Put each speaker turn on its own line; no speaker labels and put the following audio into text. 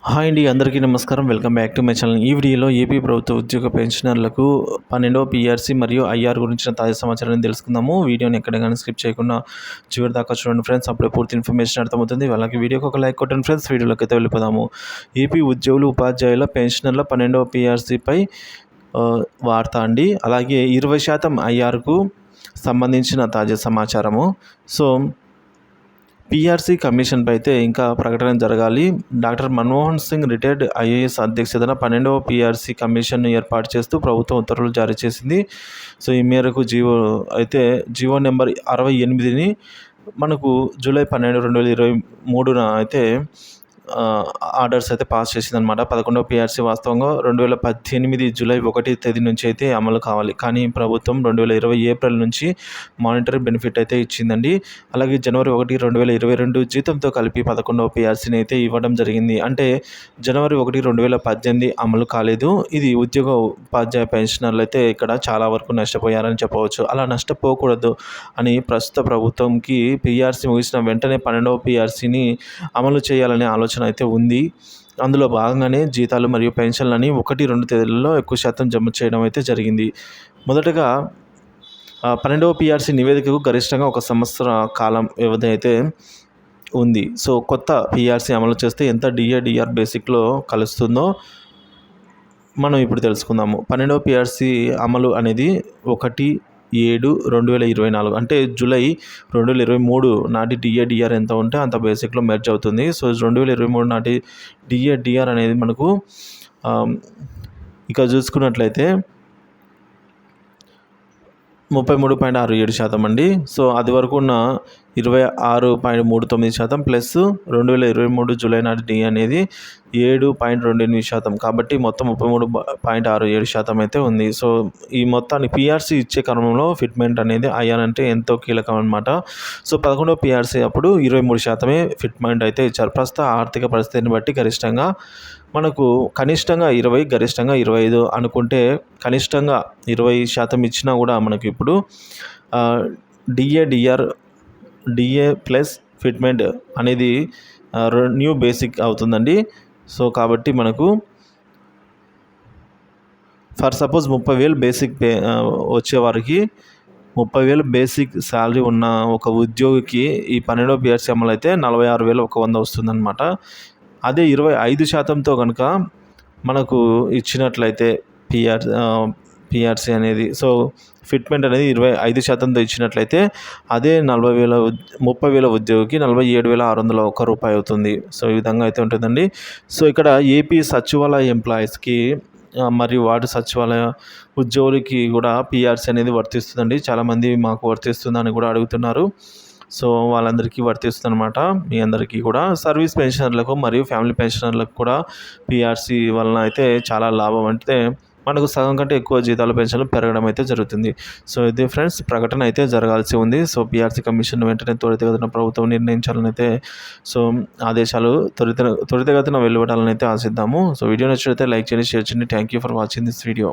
Hi అండి, అందరికీ నమస్కారం. Welcome back to my channel. ఈ వీడియోలో ఏపీ ప్రభుత్వ ఉద్యోగ పెన్షనర్లకు 12వ పీఆర్సీ మరియు ఐఆర్ గురించిన తాజా సమాచారాన్ని తెలుసుకుందాము. వీడియోని ఎక్కడ కానీ స్కిప్ చేయకుండా చివరి దాకా చూడండి ఫ్రెండ్స్. అప్పుడే పూర్తి ఇన్ఫర్మేషన్ అర్థమవుతుంది. అలాగే వీడియోకి ఒక లైక్ కొట్టండి ఫ్రెండ్స్. వీడియోలోకి అయితే వెళ్ళిపోదాము. ఏపీ ఉద్యోగులు ఉపాధ్యాయుల పెన్షనర్ల 12వ పీఆర్సీపై వార్త అండి. అలాగే 20% ఐఆర్కు సంబంధించిన తాజా సమాచారము. సో పీఆర్సీ కమిషన్పై అయితే ఇంకా ప్రకటన జరగాలి. Doctor Manmohan Singh retired IAS అధ్యక్షతన 12వ పీఆర్సీ కమిషన్ను ఏర్పాటు చేస్తూ ప్రభుత్వం ఉత్తర్వులు జారీ చేసింది. సో ఈ మేరకు జీవో నెంబర్ 68ని మనకు జూలై 12, 2023 అయితే ఆర్డర్స్ అయితే పాస్ చేసిందనమాట. 11వ పీఆర్సీ వాస్తవంగా 2018 జూలై 1 తేదీ నుంచి అయితే అమలు కావాలి. కానీ ప్రభుత్వం 2020 ఏప్రిల్ నుంచి మానిటరీ బెనిఫిట్ అయితే ఇచ్చిందండి. అలాగే జనవరి 1, 2022 జీతంతో కలిపి 11వ పీఆర్సీని అయితే ఇవ్వడం జరిగింది. అంటే జనవరి 1, 2018 అమలు కాలేదు. ఇది ఉపాధ్యాయ పెన్షనర్లు అయితే ఇక్కడ చాలా వరకు నష్టపోయారని చెప్పవచ్చు. అలా నష్టపోకూడదు అని ప్రస్తుత ప్రభుత్వంకి పీఆర్సీ ముగిసిన వెంటనే 12వ పీఆర్సీని అమలు చేయాలనే ఆలోచన అయితే ఉంది. అందులో భాగంగానే జీతాలు మరియు పెన్షన్లని 1-2 తేదీలలో ఎక్కువ శాతం జమ చేయడం అయితే జరిగింది. మొదటగా 12వ పీఆర్సీ నివేదికకు గరిష్టంగా 1 సంవత్సర కాలం వ్యవధి అయితే ఉంది. సో కొత్త పీఆర్సీ అమలు చేస్తే ఎంత డిఆర్ బేసిక్లో కలుస్తుందో మనం ఇప్పుడు తెలుసుకుందాము. 12వ పీఆర్సీ అమలు అనేది 1/7/2024 అంటే జూలై 2023 నాటి డిఆర్ ఎంత ఉంటే అంత బేసిక్లో మెర్జ్ అవుతుంది. సో 2023 నాటి డిఆర్ అనేది మనకు ఇక చూసుకున్నట్లయితే 33.67% అండి. సో అది వరకు ఉన్న 26.39% ప్లస్ 2023 జూలై నాటి డి అనేది 7.28%. కాబట్టి మొత్తం 33.67% అయితే ఉంది. సో ఈ మొత్తాన్ని పీఆర్సీ ఇచ్చే క్రమంలో ఫిట్మెంట్ అనేది ఐఆర్ అంటే ఎంతో కీలకం అనమాట. సో 11వ పీఆర్సీ అప్పుడు 23% ఫిట్మెంట్ అయితే ఇచ్చారు. ప్రస్తుత ఆర్థిక పరిస్థితిని బట్టి గరిష్టంగా మనకు కనిష్టంగా 20, గరిష్టంగా 25 అనుకుంటే కనిష్టంగా 20% ఇచ్చినా కూడా మనకి ఇప్పుడు డిఏ ప్లస్ ఫిట్మెంట్ అనేది న్యూ బేసిక్ అవుతుందండి. సో కాబట్టి మనకు ఫర్ సపోజ్ 30,000 బేసిక్ పే వచ్చేవారికి 30,000 బేసిక్ శాలరీ ఉన్న ఒక ఉద్యోగికి ఈ 12వ పీఆర్సీ అమలు అయితే 46,100 వస్తుందన్నమాట. అదే 25%తో కనుక మనకు ఇచ్చినట్లయితే పీఆర్సీ అనేది, సో ఫిట్మెంట్ అనేది 25%తో ఇచ్చినట్లయితే అదే 30,000 ఉద్యోగికి 47,601 రూపాయి అవుతుంది. సో ఈ విధంగా అయితే ఉంటుందండి. సో ఇక్కడ ఏపీ సచివాలయ ఎంప్లాయీస్కి మరియు వార్డు సచివాలయ ఉద్యోగులకి కూడా పీఆర్సీ అనేది వర్తిస్తుందండి. చాలామంది మాకు వర్తిస్తుందని కూడా అడుగుతున్నారు. సో వాళ్ళందరికీ వర్తిస్తుంది అనమాట. మీ అందరికీ కూడా సర్వీస్ పెన్షనర్లకు మరియు ఫ్యామిలీ పెన్షనర్లకు కూడా పీఆర్సీ వలన అయితే చాలా లాభం. అంటే మనకు సగం కంటే ఎక్కువ జీతాలు పెన్షన్లు పెరగడం అయితే జరుగుతుంది. సో ఇది ఫ్రెండ్స్, ప్రకటన అయితే జరగాల్సి ఉంది. సో పీఆర్సీ కమిషన్ వెంటనే త్వరితగతిన ప్రభుత్వం నిర్ణయించాలని అయితే ఆదేశాలు త్వరితగతిన వెలువడాలని అయితే ఆశిద్దాము. సో వీడియో నచ్చినట్లయితే లైక్ చేయండి, షేర్ చేయండి. Thank you for watching this video.